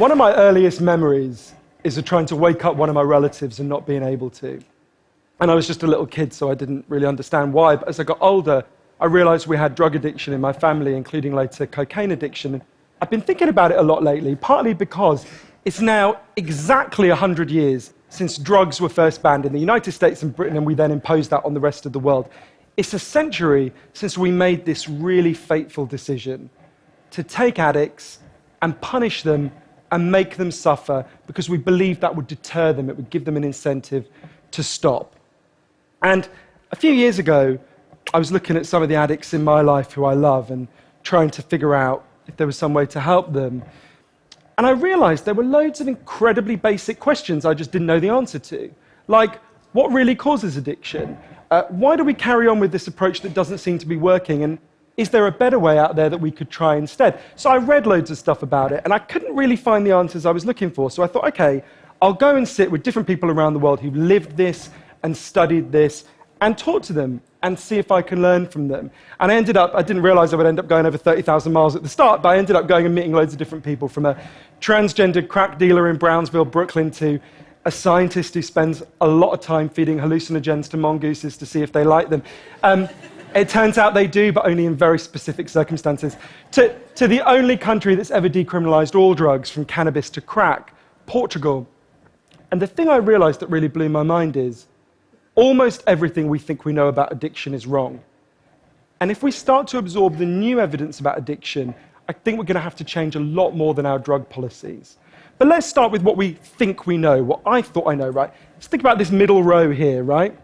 One of my earliest memories is of trying to wake up one of my relatives and not being able to. And I was just a little kid, so I didn't really understand why. But as I got older, I realized we had drug addiction in my family, including later cocaine addiction. And I've been thinking about it a lot lately, partly because it's now exactly 100 years since drugs were first banned in the United States and Britain, and we then imposed that on the rest of the world. It's a century since we made this really fateful decision to take addicts and punish them and make them suffer because we believed that would deter them, it would give them an incentive to stop. And a few years ago, I was looking at some of the addicts in my life who I love and trying to figure out if there was some way to help them. And I realized there were loads of incredibly basic questions I just didn't know the answer to. Like, what really causes addiction? Why do we carry on with this approach that doesn't seem to be working? And is there a better way out there that we could try instead? So I read loads of stuff about it, and I couldn't really find the answers I was looking for. So I thought, okay, I'll go and sit with different people around the world who've lived this and studied this and talk to them and see if I can learn from them. And I didn't realize I would end up going over 30,000 miles at the start, but I ended up going and meeting loads of different people, from a transgendered crack dealer in Brownsville, Brooklyn, to a scientist who spends a lot of time feeding hallucinogens to mongooses to see if they like them. It turns out they do, but only in very specific circumstances. To the only country that's ever decriminalized all drugs, from cannabis to crack, Portugal. And the thing I realized that really blew my mind is almost everything we think we know about addiction is wrong. And if we start to absorb the new evidence about addiction, I think we're going to have to change a lot more than our drug policies. But let's start with what we think we know, what I thought I know, right? Let's think about this middle row here, right?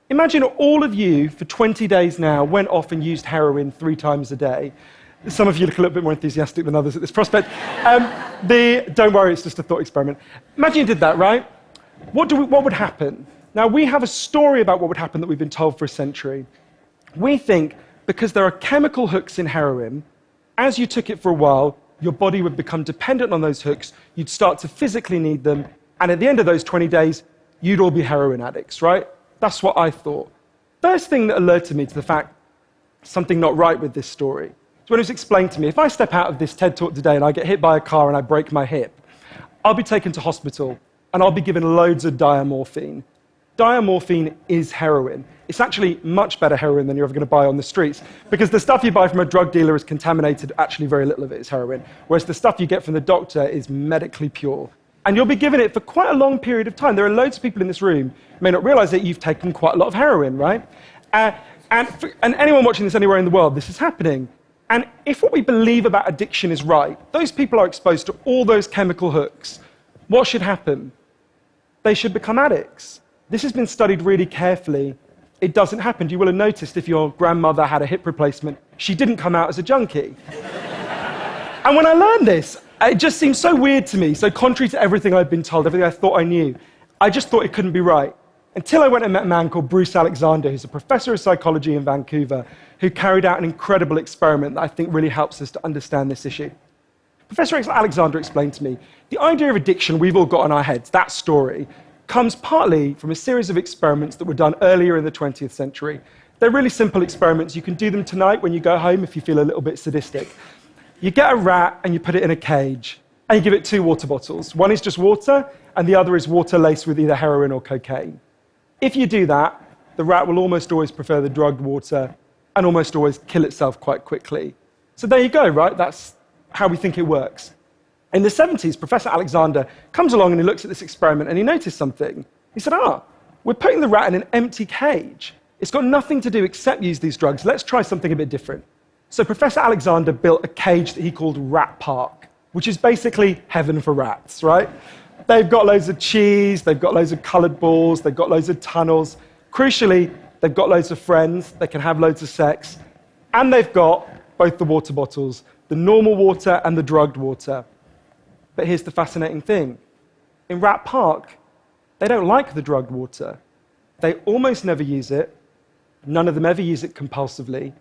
Imagine all of you, for 20 days now, went off and used heroin 3 times a day. Some of you look a little bit more enthusiastic than others at this prospect. Don't worry, it's just a thought experiment. Imagine you did that, right? What would happen? Now, we have a story about what would happen that we've been told for a century. We think because there are chemical hooks in heroin, as you took it for a while, your body would become dependent on those hooks, you'd start to physically need them, and at the end of those 20 days, you'd all be heroin addicts, right? That's what I thought. First thing that alerted me to the fact something not right with this story is when it was explained to me, if I step out of this TED Talk today and I get hit by a car and I break my hip, I'll be taken to hospital and I'll be given loads of diamorphine. Diamorphine is heroin. It's actually much better heroin than you're ever going to buy on the streets, because the stuff you buy from a drug dealer is contaminated, actually very little of it is heroin, whereas the stuff you get from the doctor is medically pure. And you'll be given it for quite a long period of time. There are loads of people in this room who may not realize that you've taken quite a lot of heroin, right? And anyone watching this anywhere in the world, this is happening. And if what we believe about addiction is right, those people are exposed to all those chemical hooks. What should happen? They should become addicts. This has been studied really carefully. It doesn't happen. You will have noticed if your grandmother had a hip replacement, she didn't come out as a junkie. And when I learned this, it just seemed so weird to me, so contrary to everything I'd been told, everything I thought I knew. I just thought it couldn't be right. Until I went and met a man called Bruce Alexander, who's a professor of psychology in Vancouver, who carried out an incredible experiment that I think really helps us to understand this issue. Professor Alexander explained to me, the idea of addiction we've all got in our heads, that story, comes partly from a series of experiments that were done earlier in the 20th century. They're really simple experiments. You can do them tonight when you go home if you feel a little bit sadistic. You get a rat and you put it in a cage, and you give it 2 water bottles. One is just water, and the other is water laced with either heroin or cocaine. If you do that, the rat will almost always prefer the drugged water and almost always kill itself quite quickly. So there you go, right? That's how we think it works. In the 70s, Professor Alexander comes along and he looks at this experiment and he noticed something. He said, we're putting the rat in an empty cage. It's got nothing to do except use these drugs. Let's try something a bit different. So Professor Alexander built a cage that he called Rat Park, which is basically heaven for rats, right? They've got loads of cheese, they've got loads of colored balls, they've got loads of tunnels. Crucially, they've got loads of friends, they can have loads of sex, and they've got both the water bottles, the normal water and the drugged water. But here's the fascinating thing. In Rat Park, they don't like the drugged water. They almost never use it. None of them ever use it compulsively.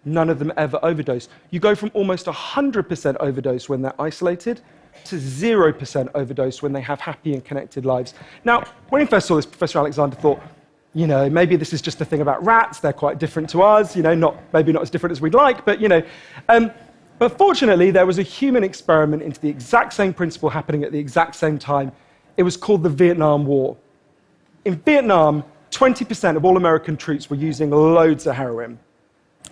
None of them ever overdose. You go from almost 100% overdose when they're isolated to 0% overdose when they have happy and connected lives. Now, when he first saw this, Professor Alexander thought, maybe this is just a thing about rats. They're quite different to us, maybe not as different as we'd like, but, But fortunately, there was a human experiment into the exact same principle happening at the exact same time. It was called the Vietnam War. In Vietnam, 20% of all American troops were using loads of heroin.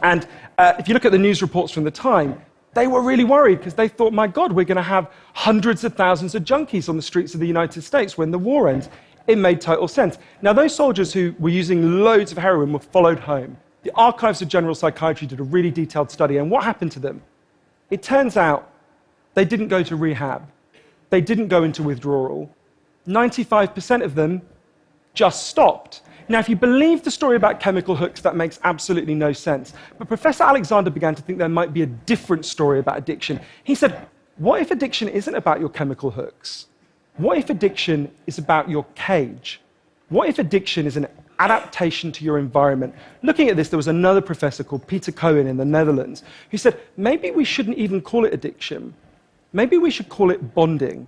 And if you look at the news reports from the time, they were really worried because they thought, my God, we're going to have hundreds of thousands of junkies on the streets of the United States when the war ends. It made total sense. Now, those soldiers who were using loads of heroin were followed home. The Archives of General Psychiatry did a really detailed study, and what happened to them? It turns out they didn't go to rehab. They didn't go into withdrawal. 95% of them just stopped. Now, if you believe the story about chemical hooks, that makes absolutely no sense. But Professor Alexander began to think there might be a different story about addiction. He said, what if addiction isn't about your chemical hooks? What if addiction is about your cage? What if addiction is an adaptation to your environment? Looking at this, there was another professor called Peter Cohen in the Netherlands who said, maybe we shouldn't even call it addiction. Maybe we should call it bonding.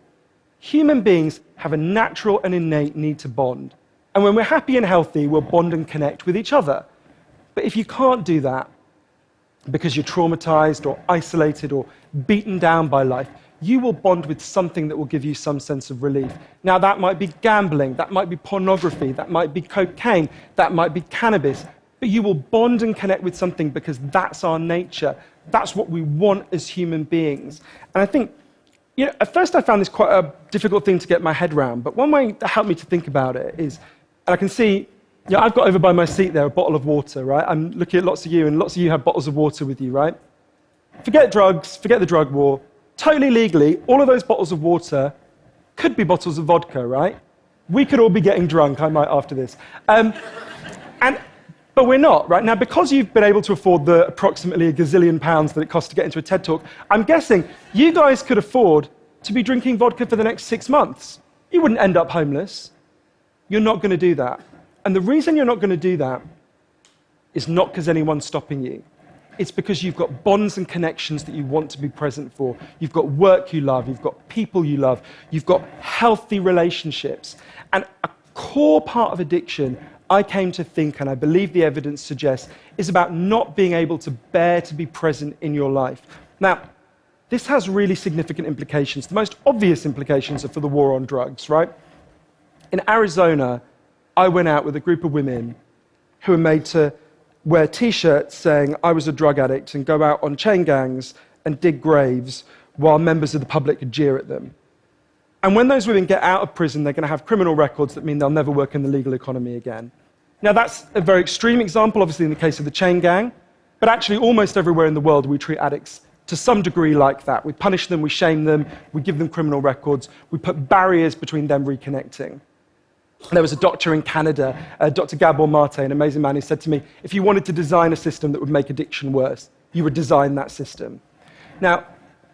Human beings have a natural and innate need to bond. And when we're happy and healthy, we'll bond and connect with each other. But if you can't do that because you're traumatized or isolated or beaten down by life, you will bond with something that will give you some sense of relief. Now, that might be gambling, that might be pornography, that might be cocaine, that might be cannabis, but you will bond and connect with something because that's our nature. That's what we want as human beings. And I think, at first I found this quite a difficult thing to get my head around, but one way that helped me to think about it is, and I can see, I've got over by my seat there a bottle of water, right? I'm looking at lots of you, and lots of you have bottles of water with you, right? Forget drugs, forget the drug war. Totally legally, all of those bottles of water could be bottles of vodka, right? We could all be getting drunk, I might after this. But we're not, right? Now, because you've been able to afford the approximately a gazillion pounds that it costs to get into a TED Talk, I'm guessing you guys could afford to be drinking vodka for the next 6 months. You wouldn't end up homeless. You're not going to do that. And the reason you're not going to do that is not because anyone's stopping you. It's because you've got bonds and connections that you want to be present for. You've got work you love. You've got people you love. You've got healthy relationships. And a core part of addiction, I came to think, and I believe the evidence suggests, is about not being able to bear to be present in your life. Now, this has really significant implications. The most obvious implications are for the war on drugs, right? In Arizona, I went out with a group of women who were made to wear T-shirts saying I was a drug addict and go out on chain gangs and dig graves while members of the public could jeer at them. And when those women get out of prison, they're going to have criminal records that mean they'll never work in the legal economy again. Now, that's a very extreme example, obviously, in the case of the chain gang, but actually almost everywhere in the world we treat addicts to some degree like that. We punish them, we shame them, we give them criminal records, we put barriers between them reconnecting. There was a doctor in Canada, Dr. Gabor Mate, an amazing man, who said to me, if you wanted to design a system that would make addiction worse, you would design that system. Now,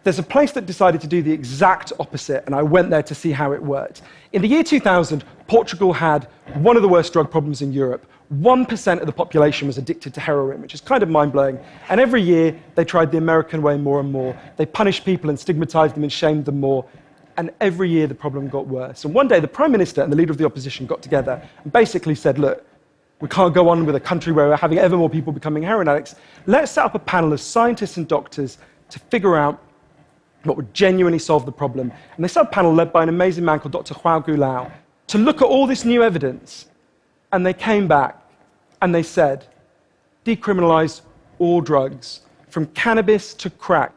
there's a place that decided to do the exact opposite, and I went there to see how it worked. In the year 2000, Portugal had one of the worst drug problems in Europe. 1% of the population was addicted to heroin, which is kind of mind-blowing. And every year, they tried the American way more and more. They punished people and stigmatized them and shamed them more. And every year, the problem got worse. And one day, the Prime Minister and the leader of the opposition got together and basically said, look, we can't go on with a country where we're having ever more people becoming heroin addicts. Let's set up a panel of scientists and doctors to figure out what would genuinely solve the problem. And they set up a panel led by an amazing man called Dr. João Goulão to look at all this new evidence. And they came back and they said, decriminalize all drugs, from cannabis to crack.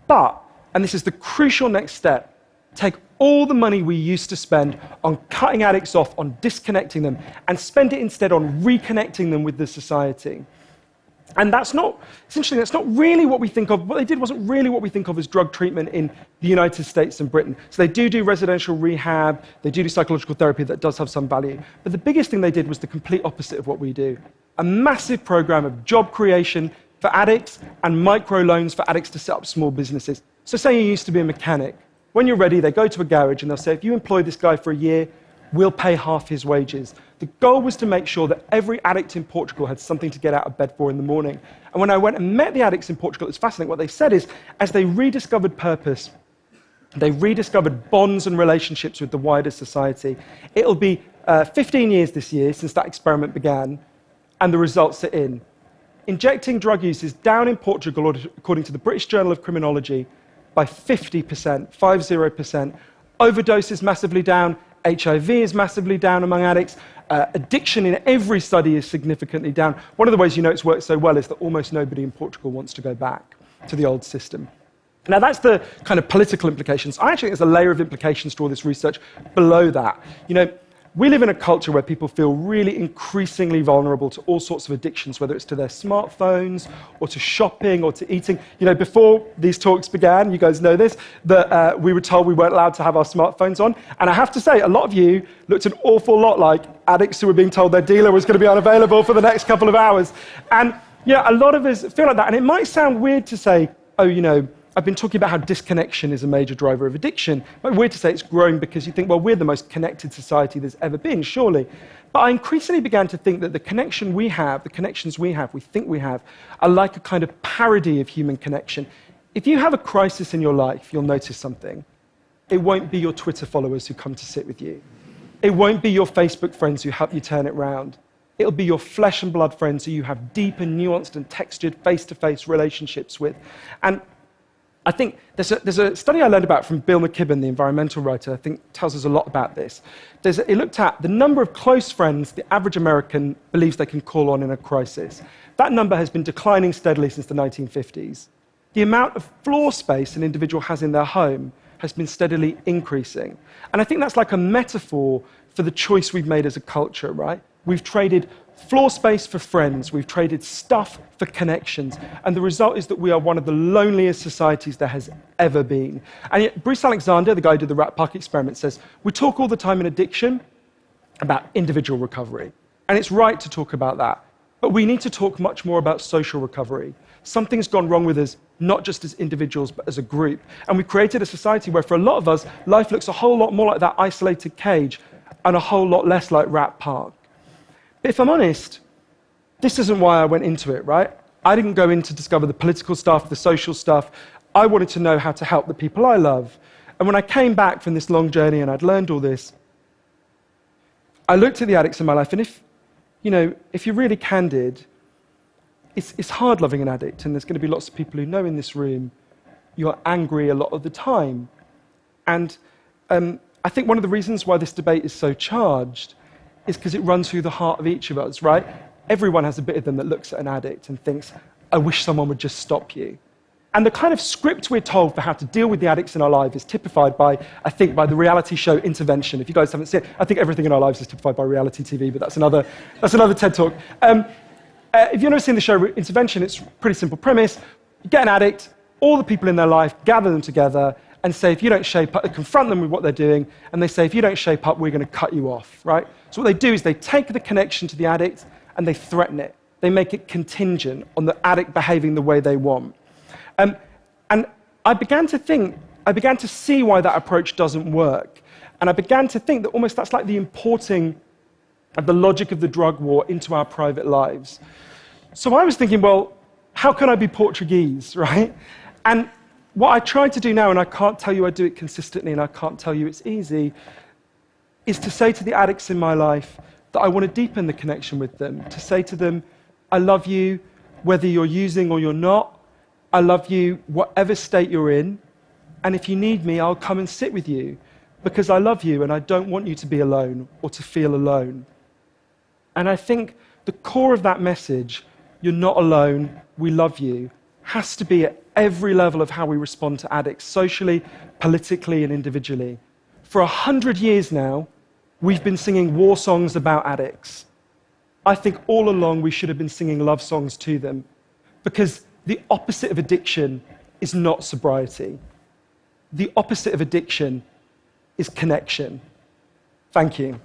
But, and this is the crucial next step, take all the money we used to spend on cutting addicts off, on disconnecting them, and spend it instead on reconnecting them with the society. And that's not really what we think of. What they did wasn't really what we think of as drug treatment in the United States and Britain. So they do residential rehab, they do psychological therapy that does have some value. But the biggest thing they did was the complete opposite of what we do. A massive program of job creation for addicts and microloans for addicts to set up small businesses. So say you used to be a mechanic. When you're ready, they go to a garage and they'll say, if you employ this guy for a year, we'll pay half his wages. The goal was to make sure that every addict in Portugal had something to get out of bed for in the morning. And when I went and met the addicts in Portugal, it's fascinating. What they said is, as they rediscovered purpose, they rediscovered bonds and relationships with the wider society. It'll be 15 years this year since that experiment began, and the results are in. injecting drug use is down in Portugal, according to the British Journal of Criminology, by 50%, 50%. Overdose is massively down. HIV is massively down among addicts. Addiction in every study is significantly down. One of the ways you know it's worked so well is that almost nobody in Portugal wants to go back to the old system. Now, that's the kind of political implications. I actually think there's a layer of implications to all this research below that. You know, we live in a culture where people feel really increasingly vulnerable to all sorts of addictions, whether it's to their smartphones or to shopping or to eating. You know, before these talks began, you guys know this, that we were told we weren't allowed to have our smartphones on. And I have to say, a lot of you looked an awful lot like addicts who were being told their dealer was going to be unavailable for the next couple of hours. And yeah, a lot of us feel like that. And it might sound weird to say, oh, you know, I've been talking about how disconnection is a major driver of addiction. It might be weird to say it's growing because you think, well, we're the most connected society there's ever been, surely. But I increasingly began to think that the connection we have, the connections we have, we think we have, are like a kind of parody of human connection. If you have a crisis in your life, you'll notice something. It won't be your Twitter followers who come to sit with you. It won't be your Facebook friends who help you turn it round. It'll be your flesh and blood friends who you have deep and nuanced and textured face-to-face relationships with. And I think there's a study I learned about from Bill McKibben, the environmental writer, I think tells us a lot about this. It looked at the number of close friends the average American believes they can call on in a crisis. That number has been declining steadily since the 1950s. The amount of floor space an individual has in their home has been steadily increasing. And I think that's like a metaphor for the choice we've made as a culture, right? We've traded floor space for friends, we've traded stuff for connections, and the result is that we are one of the loneliest societies there has ever been. And yet, Bruce Alexander, the guy who did the Rat Park experiment, says, we talk all the time in addiction about individual recovery, and it's right to talk about that, but we need to talk much more about social recovery. Something's gone wrong with us, not just as individuals, but as a group, and we've created a society where, for a lot of us, life looks a whole lot more like that isolated cage and a whole lot less like Rat Park. But if I'm honest, this isn't why I went into it, right? I didn't go in to discover the political stuff, the social stuff. I wanted to know how to help the people I love. And when I came back from this long journey and I'd learned all this, I looked at the addicts in my life, and if you're really candid, it's hard loving an addict, and there's going to be lots of people who know in this room you're angry a lot of the time. And I think one of the reasons why this debate is so charged is because it runs through the heart of each of us, right? Everyone has a bit of them that looks at an addict and thinks, I wish someone would just stop you. And the kind of script we're told for how to deal with the addicts in our life is typified by, I think, by the reality show Intervention. If you guys haven't seen it, I think everything in our lives is typified by reality TV, but that's another TED Talk. If you've never seen the show Intervention, it's a pretty simple premise. You get an addict, all the people in their life, gather them together, and say, if you don't shape up, confront them with what they're doing, and they say, if you don't shape up, we're going to cut you off, right? So what they do is they take the connection to the addict and they threaten it. They make it contingent on the addict behaving the way they want. And I began to see why that approach doesn't work. And I began to think that almost that's like the importing of the logic of the drug war into our private lives. So I was thinking, well, how can I be Portuguese, right? And what I try to do now, and I can't tell you I do it consistently, and I can't tell you it's easy, is to say to the addicts in my life that I want to deepen the connection with them, to say to them, I love you whether you're using or you're not. I love you whatever state you're in, and if you need me, I'll come and sit with you, because I love you and I don't want you to be alone or to feel alone. And I think the core of that message, you're not alone, we love you, has to be at every level of how we respond to addicts, socially, politically, and individually. For 100 years now, we've been singing war songs about addicts. I think all along we should have been singing love songs to them, because the opposite of addiction is not sobriety. The opposite of addiction is connection. Thank you.